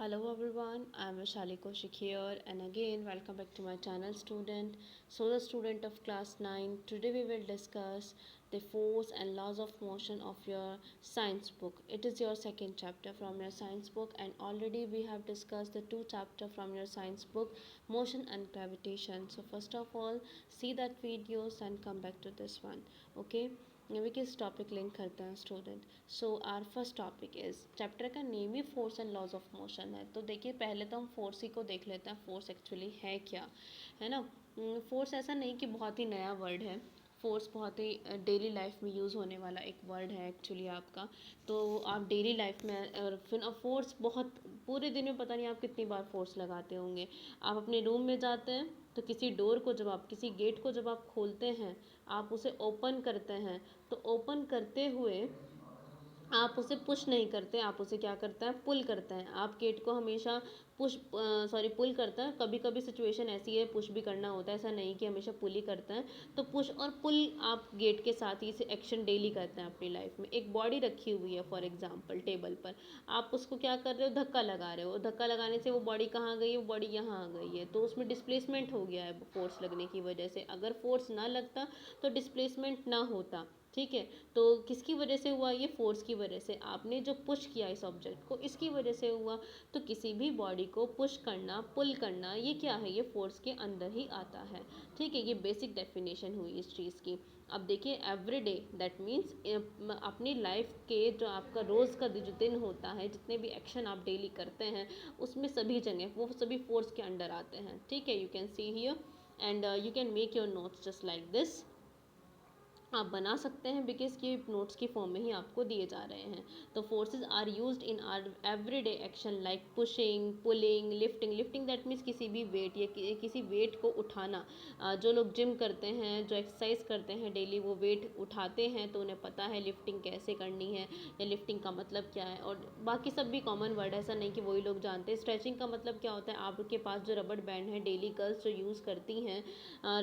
Hello everyone, I am Vishali Kaushik here and again welcome back to my channel student. So the student of class 9, today we will discuss the force and laws of motion of your science book. It is your second chapter from your science book and already we have discussed the two chapter from your science book, motion and gravitation. So first of all, see that videos and come back to this one. Okay. अभी किस topic link करते हैं student. So our first topic is chapter का name ही force and laws of motion है. तो देखिए पहले तो हम फोर्स ही को देख लेते हैं. फोर्स एक्चुअली है क्या, है ना. फोर्स ऐसा नहीं कि बहुत ही नया वर्ड है. फोर्स बहुत ही डेली लाइफ में यूज़ होने वाला एक वर्ड है एक्चुअली आपका. तो आप डेली लाइफ में और फिर फोर्स बहुत पूरे दिन में पता नहीं आप कितनी बार फोर्स लगाते होंगे. आप अपने रूम में जाते हैं तो किसी डोर को जब आप किसी गेट को जब आप खोलते हैं, आप उसे ओपन करते हैं, तो ओपन करते हुए आप उसे पुश नहीं करते, आप उसे क्या करते हैं, पुल करते हैं. आप गेट को हमेशा पुल करते हैं. कभी कभी सिचुएशन ऐसी है पुश भी करना होता है, ऐसा नहीं कि हमेशा पुल ही करते हैं. तो पुश और पुल आप गेट के साथ ही इसे एक्शन डेली करते हैं अपनी लाइफ में. एक बॉडी रखी हुई है फॉर एग्जांपल टेबल पर, आप उसको क्या कर रहे हो, धक्का लगा रहे हो. धक्का लगाने से वो बॉडी कहाँ गई है, वो बॉडी यहाँ आ गई है. तो उसमें डिस्प्लेसमेंट हो गया है फोर्स लगने की वजह से. अगर फोर्स ना लगता तो डिस्प्लेसमेंट ना होता. ठीक है. तो किसकी वजह से हुआ, ये फोर्स की वजह से. आपने जो पुश किया इस ऑब्जेक्ट को, इसकी वजह से हुआ. तो किसी भी बॉडी को पुश करना, पुल करना, ये क्या है, ये फोर्स के अंदर ही आता है. ठीक है. ये बेसिक डेफिनेशन हुई इस चीज़ की. अब देखिए एवरी डे दैट मीन्स अपनी लाइफ के जो आपका रोज़ का जो दिन होता है, जितने भी एक्शन आप डेली करते हैं, उसमें सभी जगह वो सभी फोर्स के अंडर आते हैं. ठीक है. You can see here and you can make your notes just like this. आप बना सकते हैं बिकॉज ये नोट्स की फॉर्म में ही आपको दिए जा रहे हैं. तो forces are used in our everyday action like pushing, pulling, lifting. Lifting that means किसी भी वेट या किसी वेट को उठाना. जो लोग जिम करते हैं, जो एक्सरसाइज करते हैं डेली, वो वेट उठाते हैं तो उन्हें पता है लिफ्टिंग कैसे करनी है या लिफ्टिंग का मतलब क्या है. और बाकी सब भी कॉमन वर्ड है, ऐसा नहीं कि वही लोग जानते हैं. स्ट्रेचिंग का मतलब क्या होता है, आपके पास जो रबड़ बैंड है डेली गर्ल्स जो यूज़ करती हैं,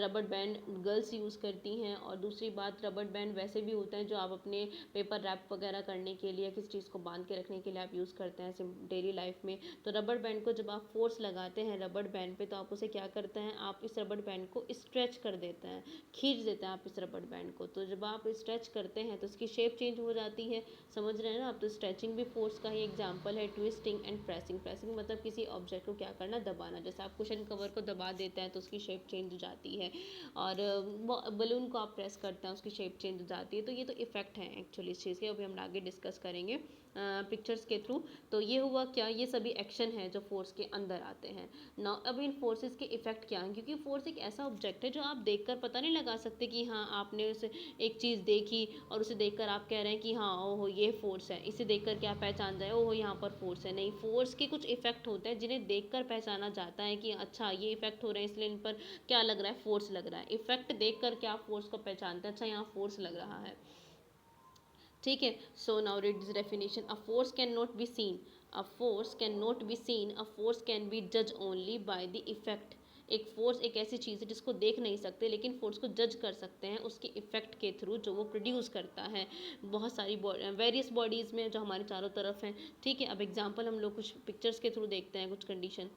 रबड़ बैंड गर्ल्स यूज़ करती हैं. और दूसरी बात, रबड़ बैंड वैसे भी होते हैं जो आप अपने पेपर रैप वगैरह करने के लिए, किसी चीज़ को बांध के रखने के लिए आप यूज़ करते हैं डेली लाइफ में. तो रबड़ बैंड को जब आप फोर्स लगाते हैं रबड़ बैंड पे, तो आप उसे क्या करते हैं, आप इस रबड़ बैंड को स्ट्रेच कर देते हैं, खींच देते हैं आप इस रबड़ बैंड को. तो जब आप स्ट्रेच करते हैं तो उसकी शेप चेंज हो जाती है. समझ रहे हैं ना आप. तो स्ट्रेचिंग भी फोर्स का ही एग्जाम्पल है. Twisting and pressing. प्रेसिंग मतलब किसी ऑब्जेक्ट को क्या करना, दबाना. जैसे आप कुशन कवर को दबा देते हैं तो उसकी शेप चेंज हो जाती है. और बलून को आप प्रेस करते हैं, उसकी शेप चेंज हो जाती है. तो ये तो इफेक्ट है एक्चुअली इस चीज़ के. अभी हम आगे डिस्कस करेंगे पिक्चर्स के थ्रू. तो ये हुआ क्या, ये सभी एक्शन है जो फोर्स के अंदर आते हैं ना. अब इन फोर्सेस के इफेक्ट क्या हैं, क्योंकि फोर्स एक ऐसा ऑब्जेक्ट है जो आप देखकर पता नहीं लगा सकते कि हाँ आपने उसे एक चीज़ देखी और उसे देखकर आप कह रहे हैं कि हाँ ओहो ये फोर्स है. इसे देखकर क्या पहचान जाए, ओहो यहाँ पर फोर्स है. नहीं, फोर्स के कुछ इफेक्ट होते हैं जिन्हें देखकर पहचाना जाता है कि अच्छा ये इफेक्ट हो रहे हैं, इसलिए इन पर क्या लग रहा है, फोर्स लग रहा है. इफेक्ट देख कर क्या फोर्स को पहचानते हैं, अच्छा यहाँ फोर्स लग रहा है. ठीक है. So now read this definition. A force can not be seen. A force can not be seen. A force can be जज ओनली बाय द इफेक्ट. एक फोर्स एक ऐसी चीज़ है जिसको देख नहीं सकते, लेकिन फोर्स को जज कर सकते हैं उसके इफेक्ट के थ्रू जो वो प्रोड्यूस करता है बहुत सारी वेरियस बॉडीज़ में जो हमारे चारों तरफ हैं. ठीक है. अब एग्जांपल हम लोग कुछ पिक्चर्स के थ्रू देखते हैं, कुछ कंडीशन.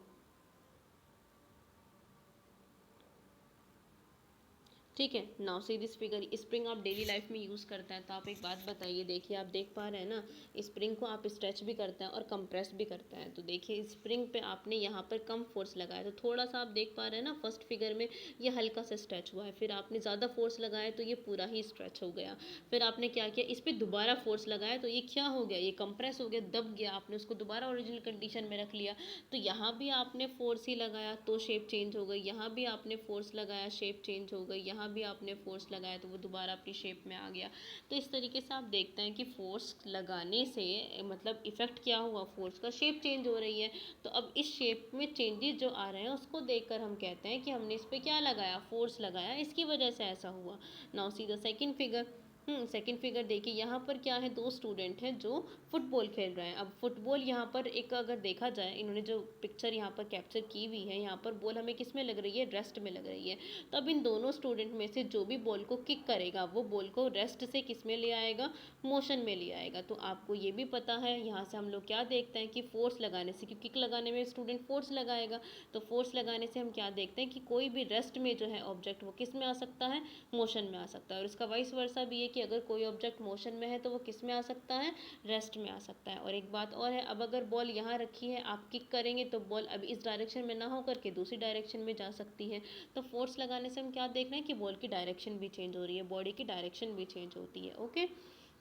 ठीक है. Now see this figure. Spring आप डेली लाइफ में यूज़ करते हैं, तो आप एक बात बताइए. देखिए आप देख पा रहे हैं ना, स्प्रिंग को आप स्ट्रेच भी करते हैं और कंप्रेस भी करते हैं. तो देखिए स्प्रिंग पे आपने यहाँ पर कम फोर्स लगाया, तो थोड़ा सा आप देख पा रहे हैं ना फर्स्ट फिगर में, ये हल्का सा स्ट्रेच हुआ है. फिर आपने ज़्यादा फोर्स लगाया तो ये पूरा ही स्ट्रेच हो गया. फिर आपने क्या किया, इस पर दोबारा फोर्स लगाया तो ये क्या हो गया, ये कंप्रेस हो गया, दब गया. आपने उसको दोबारा ओरिजिनल कंडीशन में रख लिया. तो यहाँ भी आपने फोर्स ही लगाया तो शेप चेंज हो गई. यहाँ भी आपने फोर्स लगाया, शेप चेंज हो गई. यहाँ भी आपने फोर्स लगाया तो वो दोबारा अपनी शेप में आ गया. तो इस तरीके से आप देखते हैं कि फोर्स लगाने से मतलब इफेक्ट क्या हुआ, फोर्स का शेप चेंज हो रही है. तो अब इस शेप में चेंजेस जो आ रहे हैं उसको देखकर हम कहते हैं कि हमने इस पर क्या लगाया, फोर्स लगाया, इसकी वजह से ऐसा हुआ. Now see the second figure. Second figure देखिए, यहाँ पर क्या है, दो स्टूडेंट हैं जो फुटबॉल खेल रहे हैं। अब फुटबॉल यहाँ पर एक अगर देखा जाए, इन्होंने जो पिक्चर यहाँ पर कैप्चर की हुई है, यहाँ पर बॉल हमें किस में लग रही है, रेस्ट में लग रही है। तो अब इन दोनों स्टूडेंट में से जो भी बॉल को किक करेगा वो बॉल को रेस्ट से किस में ले आएगा, मोशन में ले आएगा। तो आपको ये भी पता है, यहाँ से हम लोग क्या देखते हैं कि फोर्स लगाने से, क्योंकि किक लगाने में स्टूडेंट फोर्स लगाएगा, तो फोर्स लगाने से हम क्या देखते हैं कि कोई भी रेस्ट में जो है ऑब्जेक्ट वो किस में आ सकता है, मोशन में आ सकता है। और इसका वाइस वर्सा भी है कि अगर कोई ऑब्जेक्ट मोशन में है तो वो किस में आ सकता है, रेस्ट में आ सकता है। और एक बात और है, अब अगर बॉल यहाँ रखी है, आप किक करेंगे तो बॉल अब इस डायरेक्शन में ना होकर के दूसरी डायरेक्शन में जा सकती है। तो फोर्स लगाने से हम क्या देख रहे हैं कि बॉल की डायरेक्शन भी चेंज हो रही है, बॉडी की डायरेक्शन भी चेंज होती है। ओके,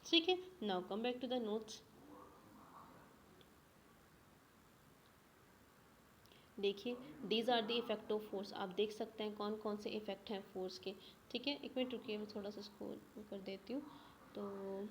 ठीक है। Now come back to the notes. देखिए, these are the effect of force. आप देख सकते हैं कौन कौन से इफेक्ट हैं फोर्स के। ठीक है, एक मिनट रुकिए, मैं थोड़ा सा स्क्रॉल कर देती हूँ। तो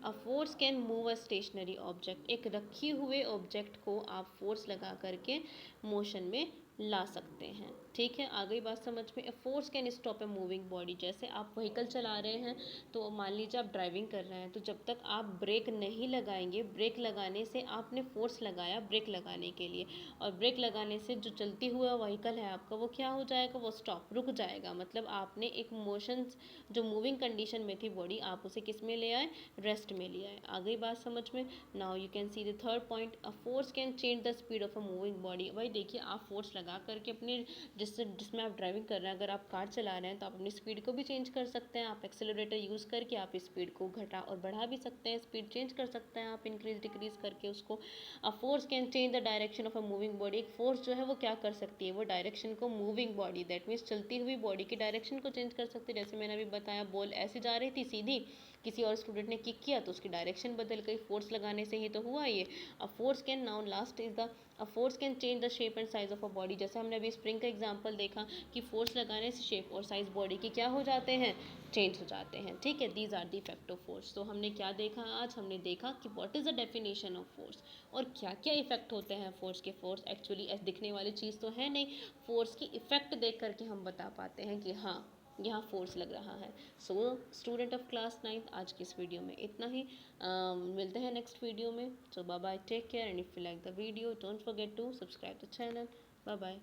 a force can move a stationary object, एक रखे हुए ऑब्जेक्ट को आप फोर्स लगा करके मोशन में ला सकते हैं। ठीक है, आ गई बात समझ में। Force can stop a moving body, जैसे आप व्हीकल चला रहे हैं, तो मान लीजिए आप ड्राइविंग कर रहे हैं, तो जब तक आप ब्रेक नहीं लगाएंगे, ब्रेक लगाने से आपने फोर्स लगाया ब्रेक लगाने के लिए, और ब्रेक लगाने से जो चलती हुआ व्हीकल है आपका वो क्या हो जाएगा, वो स्टॉप, रुक जाएगा। मतलब आपने एक मोशन, जो मूविंग कंडीशन में थी बॉडी, आप उसे किस में ले आए, रेस्ट में लिया है। आ गई बात समझ में। Now you can see the third point, a force can change the speed of a moving body. भाई देखिए, आप फोर्स लगा करके अपने जिसमें आप ड्राइविंग कर रहे हैं, अगर आप कार चला रहे हैं तो आप अपनी स्पीड को भी चेंज कर सकते हैं। आप एक्सेलरेटर यूज़ करके आप स्पीड को घटा और बढ़ा भी सकते हैं, स्पीड चेंज कर सकते हैं आप इंक्रीज डिक्रीज करके उसको। अ force can change the direction of a moving body, एक फोर्स जो है वो क्या कर सकती है, वो डायरेक्शन को, मूविंग बॉडी दैट मीन्स चलती हुई बॉडी की डायरेक्शन को चेंज कर सकती है। जैसे मैंने अभी बताया, बॉल ऐसे जा रही थी सीधी, किसी और स्टूडेंट ने किक किया तो उसकी डायरेक्शन बदल गई, फोर्स लगाने से ही तो हुआ ये। अ force can, now last is the, a force can change the shape and size of a body. जैसे हमने अभी स्प्रिंग का एग्जांपल देखा कि फोर्स लगाने से शेप और साइज बॉडी की क्या हो जाते हैं, चेंज हो जाते हैं। ठीक है, these are the effect of force. तो हमने क्या देखा आज, हमने देखा कि what is the definition of force और क्या क्या इफेक्ट होते हैं फोर्स के। फोर्स एक्चुअली दिखने वाली चीज़ तो है नहीं, फोर्स की इफेक्ट देख करके हम बता पाते हैं कि हाँ यहाँ फोर्स लग रहा है। सो स्टूडेंट ऑफ क्लास 9, आज की इस वीडियो में इतना ही। मिलते हैं नेक्स्ट वीडियो में। So bye bye, take care, and if you like the video don't forget to subscribe the channel. Bye bye.